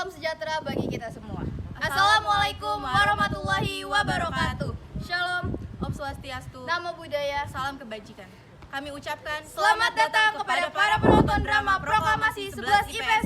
Salam sejahtera bagi kita semua. Assalamualaikum warahmatullahi wabarakatuh. Shalom, Om Swastiastu, Namo Buddhaya, salam kebajikan. Kami ucapkan selamat datang kepada para penonton drama Proklamasi 11 IPS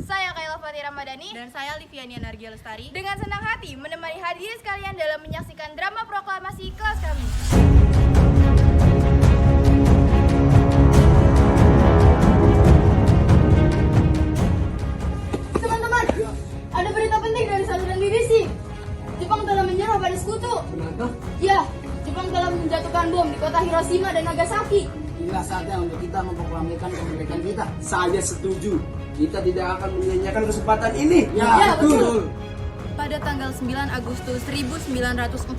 1. Saya Kaila Fatih Ramadhani dan saya Liviania Nargia Lestari dengan senang hati menemani hadirin sekalian dalam menyaksikan drama Proklamasi kelas kami. Teman-teman, ada berita penting dari saluran BBC. Jepang telah menyerah pada sekutu. Kenapa? Ya, Jepang telah menjatuhkan bom di kota Hiroshima dan Nagasaki. Inilah saatnya untuk kita memproklamirkan kemerdekaan kita. Saya setuju. Kita tidak akan menyanyiakan kesempatan ini. Ya, betul. pada tanggal 9 Agustus 1945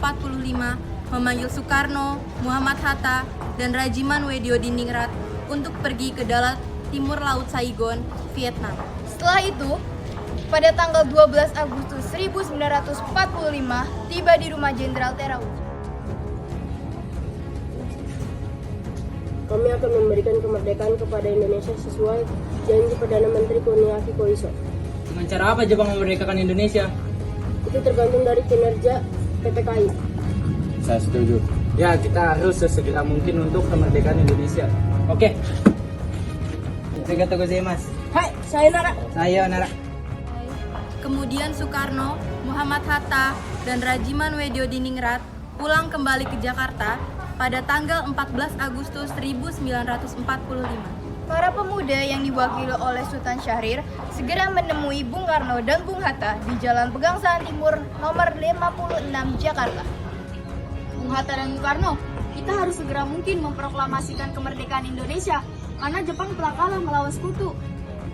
memanggil Soekarno, Muhammad Hatta, dan Rajiman Wediodiningrat untuk pergi ke darat timur Laut Saigon, Vietnam. Setelah itu, pada tanggal 12 Agustus 1945 tiba di rumah Jenderal Terauchi. Kami akan memberikan kemerdekaan kepada Indonesia sesuai janji Perdana Menteri Kuniaki Koiso. Dengan cara apa Jepang memerdekakan Indonesia? Itu tergantung dari kinerja PPKI. Saya setuju. Ya, kita harus sesegera mungkin untuk kemerdekaan Indonesia. Oke. Arigatou gozaimasu. Hai, sayonara. Sayonara. Kemudian Soekarno, Muhammad Hatta, dan Rajiman Wediodiningrat pulang kembali ke Jakarta pada tanggal 14 Agustus 1945. Para pemuda yang diwakili oleh Sultan Syahrir segera menemui Bung Karno dan Bung Hatta di Jalan Pegangsaan Timur nomor 56 Jakarta. Bung Hatta dan Bung Karno, kita harus segera mungkin memproklamasikan kemerdekaan Indonesia karena Jepang telah kalah melawan sekutu.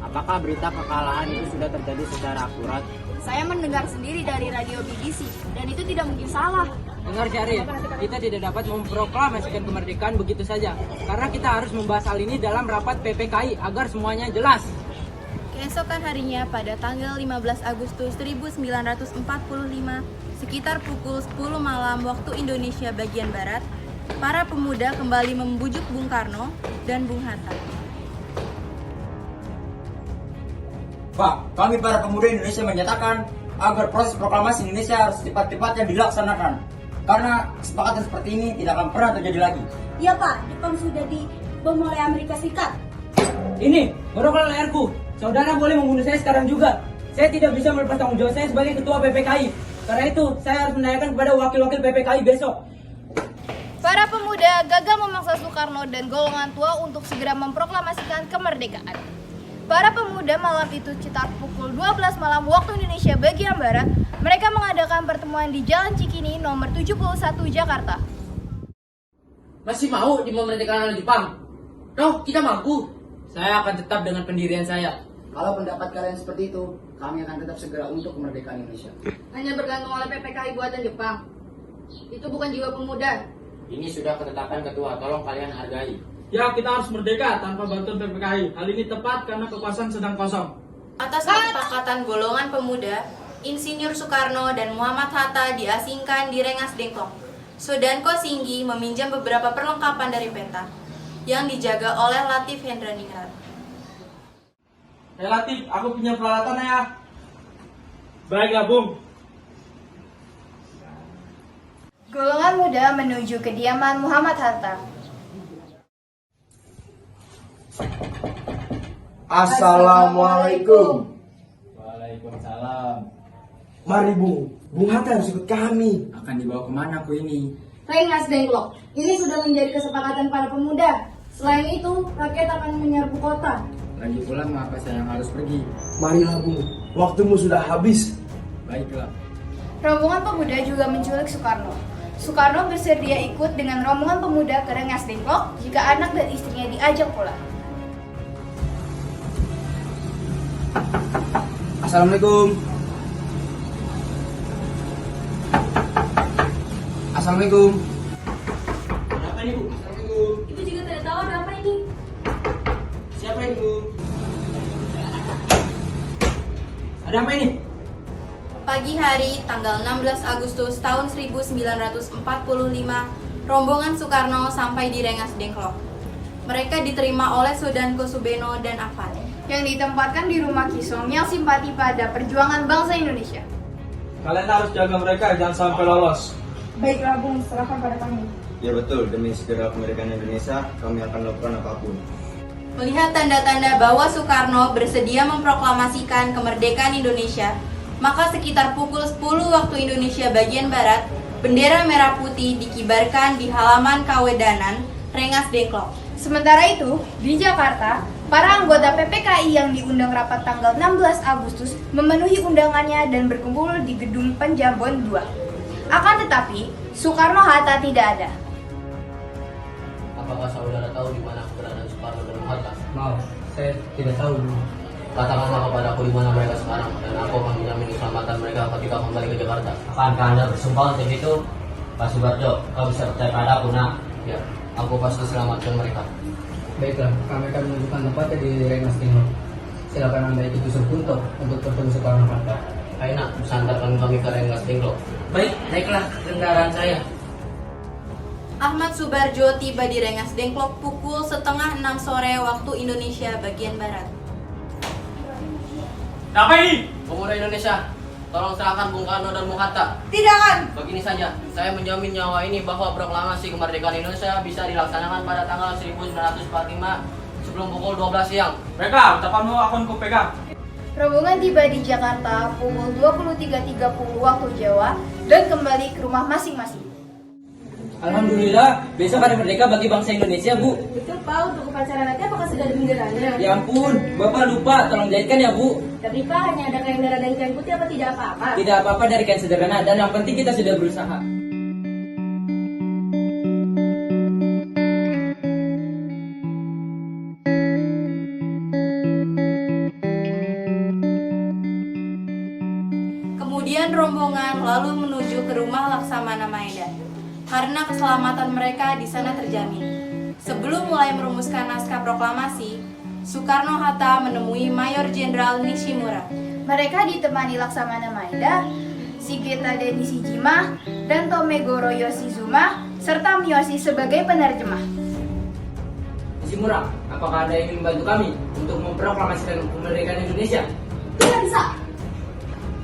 Apakah berita kekalahan itu sudah terjadi secara akurat? Saya mendengar sendiri dari radio BBC dan itu tidak mungkin salah. Dengar Syarif, kita tidak dapat memproklamasikan kemerdekaan begitu saja. Karena kita harus membahas hal ini dalam rapat PPKI agar semuanya jelas. Keesokan harinya pada tanggal 15 Agustus 1945, sekitar pukul 10 malam waktu Indonesia bagian Barat, para pemuda kembali membujuk Bung Karno dan Bung Hatta. Pak, kami para pemuda Indonesia menyatakan agar proses proklamasi Indonesia harus cepat-cepatnya dilaksanakan. Karena kesepakatan seperti ini tidak akan pernah terjadi lagi. Iya Pak, Jepang sudah dibom oleh Amerika Serikat. Ini, boroklah leherku. Saudara boleh membunuh saya sekarang juga. Saya tidak bisa melepas tanggung jawab saya sebagai ketua PPKI. Karena itu, saya harus menanyakan kepada wakil-wakil PPKI besok. Para pemuda gagal memaksa Soekarno dan golongan tua untuk segera memproklamasikan kemerdekaan. Para pemuda malam itu sekitar pukul 12 malam waktu Indonesia bagian Barat, mereka mengadakan pertemuan di Jalan Cikini nomor 71 Jakarta. Masih mau dimerdekakan oleh Jepang? Toh, kita mampu. Saya akan tetap dengan pendirian saya. Kalau pendapat kalian seperti itu, kami akan tetap segera untuk kemerdekaan Indonesia. Hanya bergantung oleh PPKI buatan Jepang. Itu bukan jiwa pemuda. Ini sudah ketetapan ketua, tolong kalian hargai. Ya, kita harus merdeka tanpa bantuan PPKI. Hal ini tepat karena kekuasaan sedang kosong. Atas kesepakatan golongan pemuda, Insinyur Soekarno dan Muhammad Hatta diasingkan di Rengas Dengklok. Sodanko Singgi meminjam beberapa perlengkapan dari peta yang dijaga oleh Latif Hendraningrat. Relatif, aku punya peralatan ya. Baiklah, Bung. Golongan muda menuju kediaman Muhammad Hatta. Assalamualaikum. Waalaikumsalam. Mari Bung Hatta harus ikut kami. Akan dibawa kemana aku ini? Rengas Dengklok. Ini sudah menjadi kesepakatan para pemuda. Selain itu, rakyat akan menyerbu kota. Lagi pula mengapa saya yang harus pergi? Marilah Bung, waktumu sudah habis. Baiklah. Rombongan pemuda juga menculik Soekarno. Soekarno bersedia ikut dengan rombongan pemuda ke Rengas Dengklok jika anak dan istrinya diajak pulang. Assalamualaikum. Assalamualaikum. Ada apa ini, Bu? Assalamualaikum. Itu juga tidak tahu ada apa ini. Siapa ini, Bu? Ada apa ini? Pagi hari tanggal 16 Agustus tahun 1945, rombongan Soekarno sampai di Rengas Dengklok. Mereka diterima oleh Sodanko Subeno dan Afan. yang ditempatkan di rumah Kisong yang simpati pada perjuangan bangsa Indonesia. Kalian harus jaga mereka, jangan sampai lolos. Baiklah Bung, serahkan pada kami. Ya betul, demi segera kemerdekaan Indonesia, kami akan melakukan apapun. Melihat tanda-tanda bahwa Soekarno bersedia memproklamasikan kemerdekaan Indonesia, maka sekitar pukul 10 waktu Indonesia bagian Barat, bendera merah putih dikibarkan di halaman Kawedanan, Rengas Dengklok. Sementara itu, di Jakarta, para anggota PPKI yang diundang rapat tanggal 16 Agustus memenuhi undangannya dan berkumpul di Gedung Penjambon 2. Akan tetapi, Soekarno-Hatta tidak ada. Apakah saudara tahu di mana keberadaan Soekarno dan Hatta? Maaf, saya tidak tahu. Katakanlah kepadaku di mana mereka sekarang, dan aku akan menjamin keselamatan mereka ketika kembali ke Jakarta. Akankah Anda bersumpah untuk itu? Pak Subarjo, kau bisa percaya padaku, nak. Ya, aku pasti selamatkan mereka. Baiklah, kami akan menunjukkan tempatnya di Rengas Dengklok. Silakan Anda ikut Yusuf Kunto untuk bertemu Soekarno-Hatta. Ayo nak, bisa antarkan kami ke Rengas Dengklok. Baik, naiklah kendaraan saya. Ahmad Subarjo tiba di Rengas Dengklok pukul 5:30 sore waktu Indonesia bagian Barat. Apa ini? Pemuda Indonesia, tolong serahkan Bung Karno dan Bung Hatta. Tidak akan! Begini saja, saya menjamin nyawa ini bahwa proklamasi kemerdekaan Indonesia bisa dilaksanakan pada tanggal 1945 sebelum pukul 12 siang. Baiklah, ucapanmu akan kupegang. Rombongan tiba di Jakarta pukul 23.30 waktu Jawa dan kembali ke rumah masing-masing. Alhamdulillah, besok hari merdeka bagi bangsa Indonesia, Bu. Betul Pak, untuk upacara nanti apakah sudah ada benderanya? Ya ampun, Bapak lupa, tolong jahitkan ya, Bu. Tapi Pak, hanya ada kain merah dan kain putih apa tidak apa-apa? Tidak apa-apa dari kain sederhana, dan yang penting kita sudah berusaha. Kemudian rombongan lalu menuju ke rumah Laksamana Maeda karena keselamatan mereka di sana terjamin. Sebelum mulai merumuskan naskah proklamasi, Soekarno-Hatta menemui Mayor Jenderal Nishimura. Mereka ditemani Laksamana Maeda, Shigeta Nishijima, dan Tomegoro Yoshizuma, serta Miyoshi sebagai penerjemah. Nishimura, apakah Anda ingin membantu kami untuk memproklamasikan kemerdekaan Indonesia? Tidak bisa,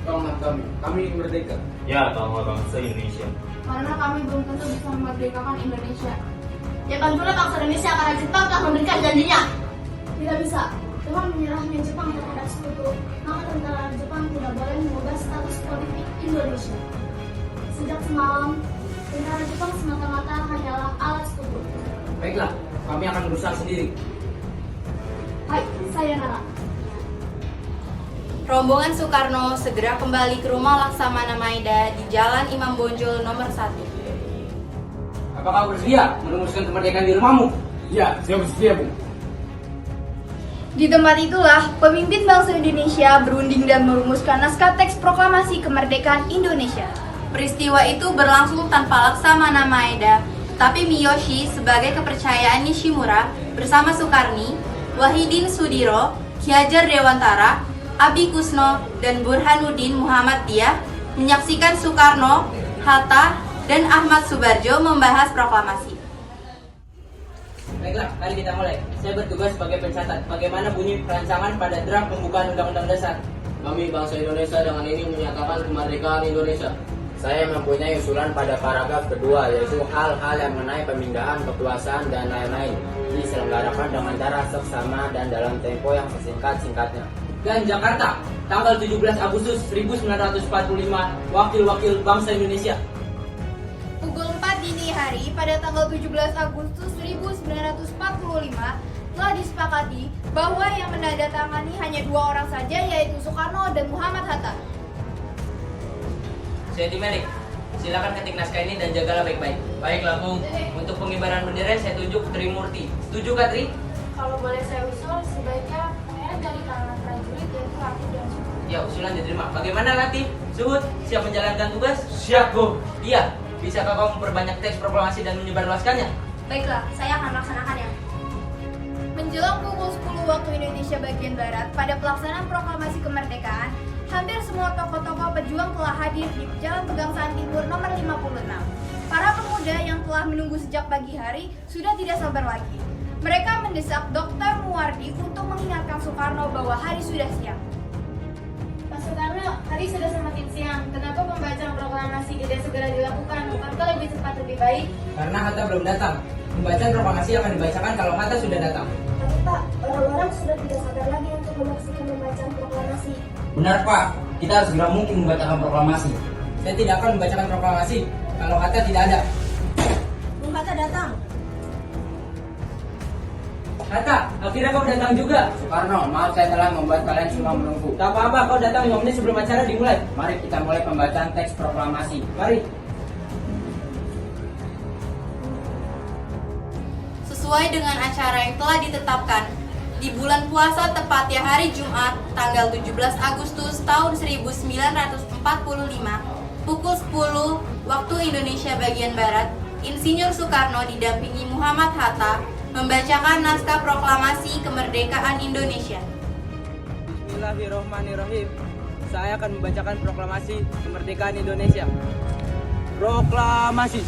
Tolonglah kami ingin merdeka. Ya, tolonglah bangsa Indonesia. karena kami belum tentu bisa memerdekakan Indonesia. Ya kan pula bangsa Indonesia karena Jepang telah memberikan janjinya. Tidak bisa, dengan menyerahnya Jepang terhadap sekutu, maka tentara Jepang tidak boleh mengubah status politik Indonesia. Sejak semalam, tentara Jepang semata-mata hanyalah alat sekutu. Baiklah, kami akan berusaha sendiri. Hai, saya Nara. Rombongan Soekarno segera kembali ke rumah Laksamana Maeda di Jalan Imam Bonjol nomor 1. Apakah kau bersedia merumuskan kemerdekaan di rumahmu? Ya, saya bersedia, Bu. Di tempat itulah, pemimpin bangsa Indonesia berunding dan merumuskan naskah teks proklamasi kemerdekaan Indonesia. Peristiwa itu berlangsung tanpa Laksamana Maeda, tapi Miyoshi sebagai kepercayaan Nishimura bersama Soekarni, Wahidin Sudiro, Ki Hajar Dewantara, Abi Kusno, dan Burhanuddin Muhammadiyah menyaksikan Soekarno, Hatta, dan Ahmad Subarjo membahas proklamasi. Baiklah, mari kita mulai. Saya bertugas sebagai pencatat bagaimana bunyi perancangan pada draft pembukaan Undang-Undang Dasar. Kami bangsa Indonesia dengan ini menyatakan kemerdekaan Indonesia. Saya mempunyai usulan pada paragraf kedua, yaitu hal-hal yang mengenai pemindahan kekuasaan dan lain-lain diselenggarakan dengan cara seksama dan dalam tempo yang sesingkat-singkatnya. Dan Jakarta, tanggal 17 Agustus 1945, Wakil-Wakil Bangsa Indonesia. Pukul 4 dini hari pada tanggal 17 Agustus 1945 telah disepakati bahwa yang menandatangani hanya 2 orang saja, yaitu Soekarno dan Muhammad Hatta. Saya Timerik, silakan ketik naskah ini dan jagalah baik-baik. Baiklah Bung, untuk pengibaran bendera saya tunjuk Trimurti. Setuju Kak Tri? Kalau boleh saya usul, sebaiknya pangeran dari kalangan prajurit yaitu Latif dan Suhud. Ya, usulan diterima. Bagaimana Latif? Suhud, siap menjalankan tugas? Siap, Bu. Iya, bisakah kau memperbanyak teks proklamasi dan menyebarluaskannya? Baiklah, saya akan melaksanakannya. Menjelang pukul 10 waktu Indonesia bagian Barat pada pelaksanaan proklamasi kemerdekaan, hampir semua tokoh-tokoh pejuang telah hadir di Jalan Pegangsaan Timur nomor 56. Para pemuda yang telah menunggu sejak pagi hari sudah tidak sabar lagi. Mereka mendesak Dr. Muwardi untuk mengingatkan Soekarno bahwa hari sudah siang. Pak Soekarno, hari sudah semakin siang. Kenapa pembacaan proklamasi tidak segera dilakukan? Bukankah lebih cepat lebih baik? Karena Hatta belum datang. Pembacaan proklamasi akan dibacakan kalau Hatta sudah datang. Tapi Pak, orang-orang sudah tidak sabar lagi untuk menyaksikan pembacaan proklamasi. Benar Pak, kita harus segera mungkin membacakan proklamasi. Saya tidak akan membacakan proklamasi kalau Hatta tidak ada. Bung Hatta datang. Hatta, akhirnya kau datang juga. Soekarno, maaf saya telah membuat kalian semua menunggu. Tak apa-apa, kau datang 5 menit sebelum acara dimulai. Mari kita mulai pembacaan teks proklamasi. Mari. Sesuai dengan acara yang telah ditetapkan, di bulan puasa tepatnya hari Jumat, tanggal 17 Agustus tahun 1945, pukul 10 waktu Indonesia bagian Barat, Insinyur Soekarno didampingi Muhammad Hatta membacakan naskah proklamasi kemerdekaan Indonesia. Bismillahirrahmanirrahim. Saya akan membacakan proklamasi kemerdekaan Indonesia. Proklamasi.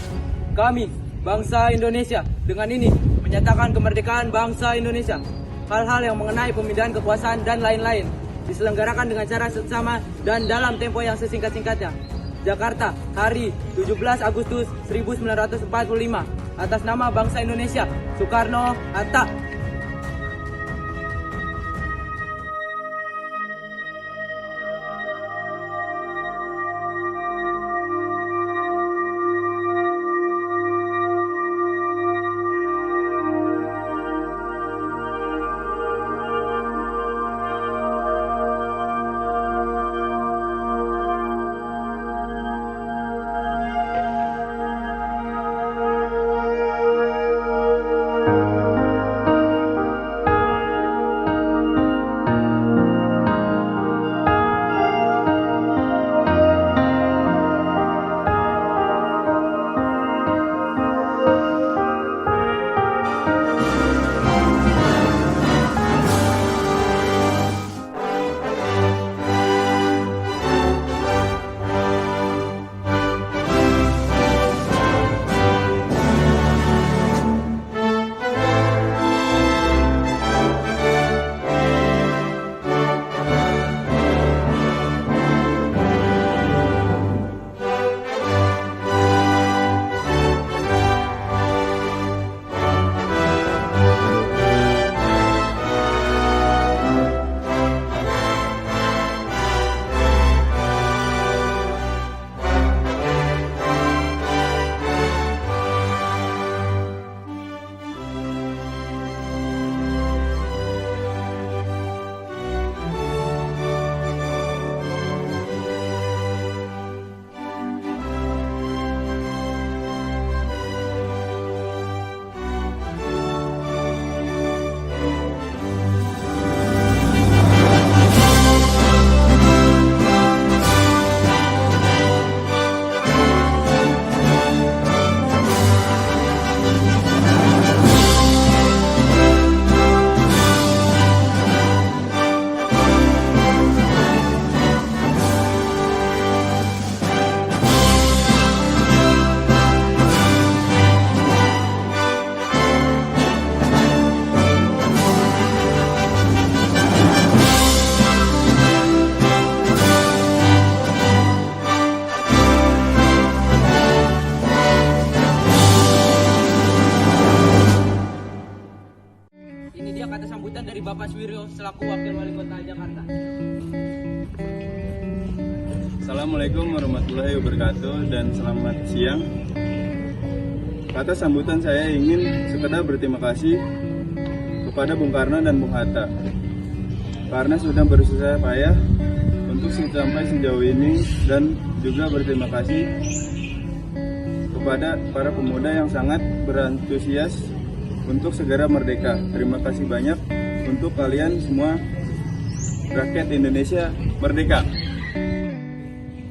Kami, bangsa Indonesia, dengan ini menyatakan kemerdekaan bangsa Indonesia. Hal-hal yang mengenai pemindahan kekuasaan dan lain-lain diselenggarakan dengan cara seksama dan dalam tempo yang sesingkat-singkatnya. Jakarta, hari 17 Agustus 1945. Atas nama bangsa Indonesia, Soekarno Hatta. Kata sambutan dari Bapak Suwiryo selaku Wakil Wali Kota Jakarta. Assalamualaikum warahmatullahi wabarakatuh dan selamat siang. Kata sambutan saya ingin sekedar berterima kasih kepada Bung Karno dan Bung Hatta karena sudah berusaha payah untuk sampai sejauh ini, dan juga berterima kasih kepada para pemuda yang sangat berantusias untuk segera merdeka. Terima kasih banyak untuk kalian semua, rakyat Indonesia merdeka.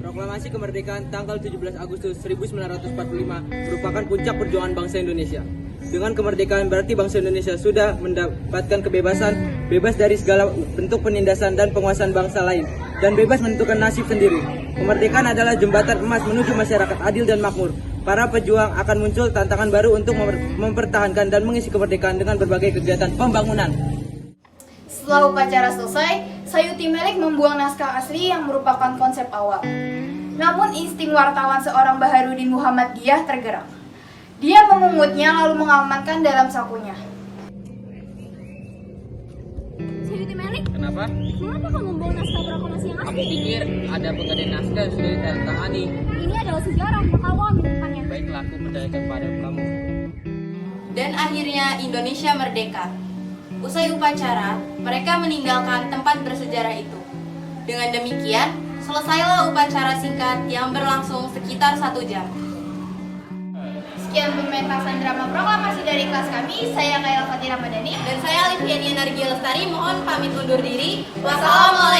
Proklamasi kemerdekaan tanggal 17 Agustus 1945 merupakan puncak perjuangan bangsa Indonesia. Dengan kemerdekaan berarti bangsa Indonesia sudah mendapatkan kebebasan, bebas dari segala bentuk penindasan dan penguasaan bangsa lain, dan bebas menentukan nasib sendiri. Kemerdekaan adalah jembatan emas menuju masyarakat adil dan makmur. para pejuang akan muncul tantangan baru untuk mempertahankan dan mengisi kemerdekaan dengan berbagai kegiatan pembangunan. Setelah upacara selesai, Sayuti Melik membuang naskah asli yang merupakan konsep awal. Namun insting wartawan seorang Baharudin Muhammad Diyah tergerak. Dia memungutnya lalu mengamankan dalam sakunya. Sayuti Melik, Kenapa? mengapa kamu membawa naskah proklamasi yang Aku asli? pikir ada penggadaian naskah yang sudah ditandatangani. Ini adalah sejarah, maka kamu ambilkannya. Baiklah, aku percayakan pada kamu. Dan akhirnya Indonesia merdeka. Usai upacara, mereka meninggalkan tempat bersejarah itu. Dengan demikian, selesailah upacara singkat yang berlangsung sekitar 1 jam. Sekian pementasan drama proklamasi dari kelas kami. Saya Kaila Fatih Ramadhani. Dan saya Alifiani Energi Lestari, mohon pamit undur diri. Wassalamualaikum.